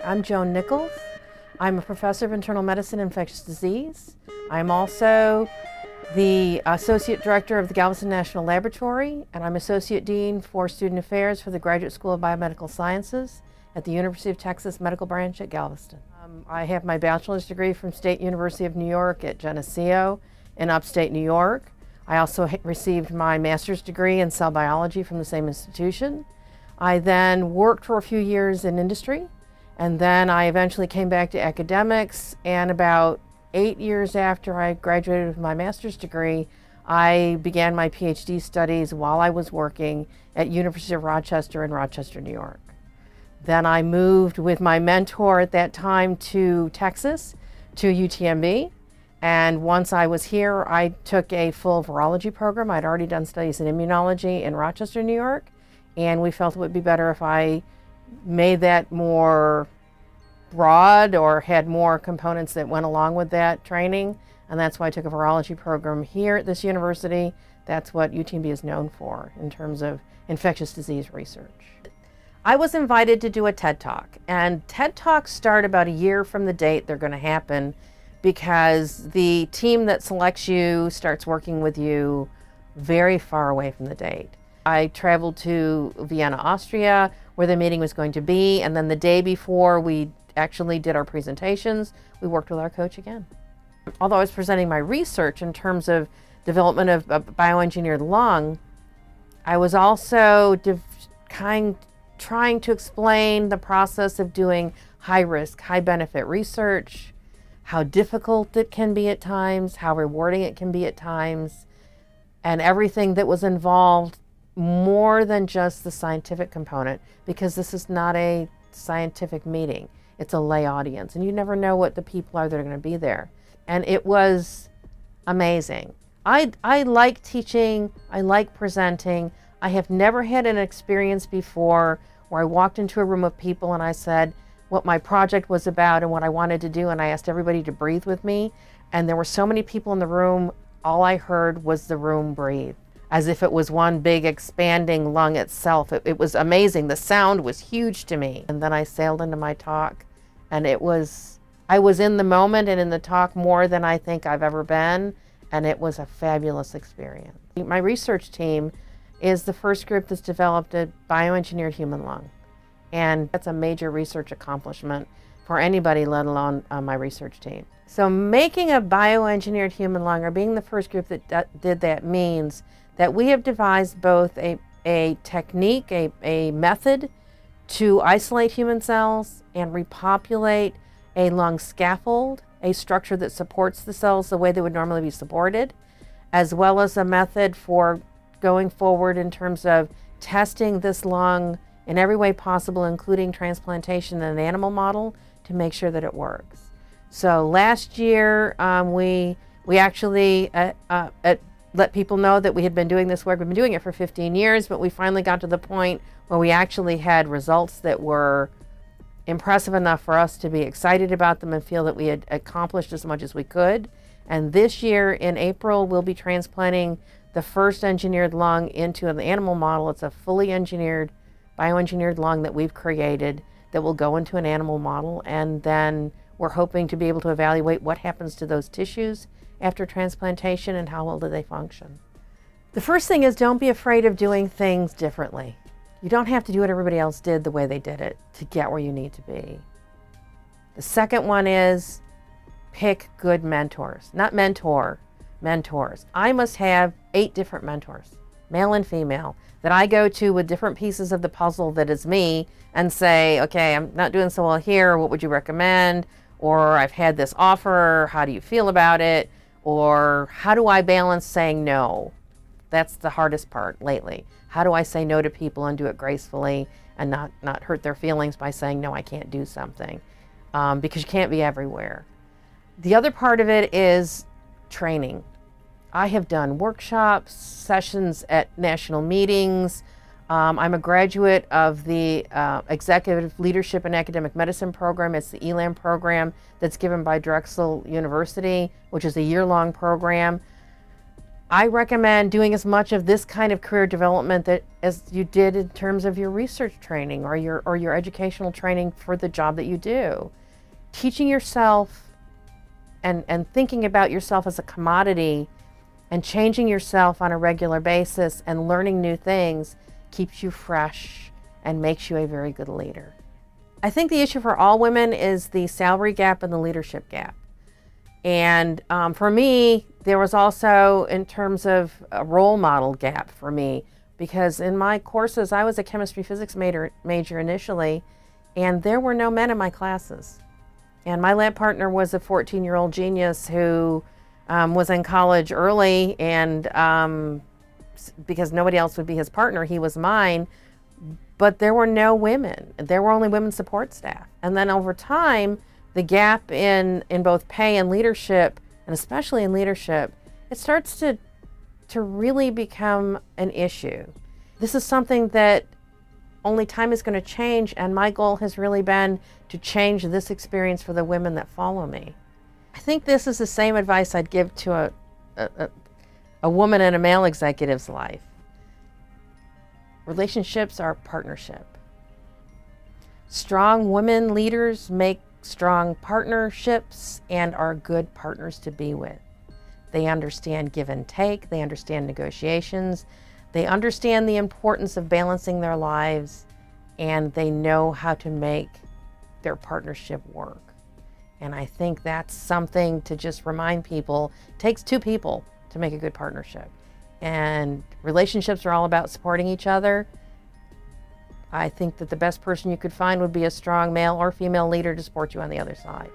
I'm Joan Nichols. I'm a professor of internal medicine and infectious disease. I'm also the Associate Director of the Galveston National Laboratory, and I'm Associate Dean for Student Affairs for the Graduate School of Biomedical Sciences at the University of Texas Medical Branch at Galveston. I have my bachelor's degree from State University of New York at Geneseo in upstate New York. I also received my master's degree in cell biology from the same institution. I then worked for a few years in industry, and then I eventually came back to academics, and about 8 years after I graduated with my master's degree, I began my PhD studies while I was working at University of Rochester in Rochester, New York. Then I moved with my mentor at that time to Texas, to UTMB. And once I was here, I took a full virology program. I'd already done studies in immunology in Rochester, New York, and we felt it would be better if I made that more broad or had more components that went along with that training. And that's why I took a virology program here at this university. That's what UTMB is known for in terms of infectious disease research. I was invited to do a TED Talk, and TED Talks start about a year from the date they're going to happen, because the team that selects you starts working with you very far away from the date. I traveled to Vienna, Austria, where the meeting was going to be, and then the day before we actually did our presentations, we worked with our coach again. Although I was presenting my research in terms of development of a bioengineered lung, I was also trying to explain the process of doing high-risk, high-benefit research, how difficult it can be at times, how rewarding it can be at times, and everything that was involved more than just the scientific component, because this is not a scientific meeting. It's a lay audience, and you never know what the people are that are going to be there. And it was amazing. I like teaching, I like presenting. I have never had an experience before where I walked into a room of people and I said what my project was about and what I wanted to do, and I asked everybody to breathe with me. And there were so many people in the room, all I heard was the room breathe, as if it was one big expanding lung itself. It was amazing. The sound was huge to me. And then I sailed into my talk, and I was in the moment and in the talk more than I think I've ever been, and it was a fabulous experience. My research team is the first group that's developed a bioengineered human lung. And that's a major research accomplishment for anybody, let alone my research team. So making a bioengineered human lung, or being the first group that did that, means that we have devised both a technique, a method to isolate human cells and repopulate a lung scaffold, a structure that supports the cells the way they would normally be supported, as well as a method for going forward in terms of testing this lung in every way possible, including transplantation in an animal model, to make sure that it works. So last year, we actually let people know that we had been doing this work. We've been doing it for 15 years, but we finally got to the point where we actually had results that were impressive enough for us to be excited about them and feel that we had accomplished as much as we could. And this year in April, we'll be transplanting the first engineered lung into an animal model. It's a fully engineered, bioengineered lung that we've created that will go into an animal model, and then we're hoping to be able to evaluate what happens to those tissues after transplantation and how well do they function. The first thing is, don't be afraid of doing things differently. You don't have to do what everybody else did the way they did it to get where you need to be. The second one is pick good mentors, not mentors. I must have 8 different mentors, male and female, that I go to with different pieces of the puzzle that is me, and say, okay, I'm not doing so well here, what would you recommend? Or I've had this offer, how do you feel about it? Or how do I balance saying no? That's the hardest part lately. How do I say no to people and do it gracefully and not hurt their feelings by saying, no, I can't do something? Because you can't be everywhere. The other part of it is training. I have done workshops, sessions at national meetings. I'm a graduate of the Executive Leadership in Academic Medicine program. It's the ELAM program that's given by Drexel University, which is a year-long program. I recommend doing as much of this kind of career development as you did in terms of your research training or your educational training for the job that you do. Teaching yourself and thinking about yourself as a commodity and changing yourself on a regular basis and learning new things keeps you fresh and makes you a very good leader. I think the issue for all women is the salary gap and the leadership gap. And for me, there was also, in terms of a role model gap for me, because in my courses, I was a chemistry physics major initially, and there were no men in my classes. And my lab partner was a 14-year-old genius who was in college early, and because nobody else would be his partner, he was mine. But there were no women. There were only women support staff. And then over time, the gap in both pay and leadership, and especially in leadership, it starts to really become an issue. This is something that only time is going to change, and my goal has really been to change this experience for the women that follow me. I think this is the same advice I'd give to a woman in a male executive's life. Relationships are partnership. Strong women leaders make strong partnerships and are good partners to be with. They understand give and take, they understand negotiations, they understand the importance of balancing their lives, and they know how to make their partnership work. And I think that's something to just remind people. It takes two people to make a good partnership. And relationships are all about supporting each other. I think that the best person you could find would be a strong male or female leader to support you on the other side.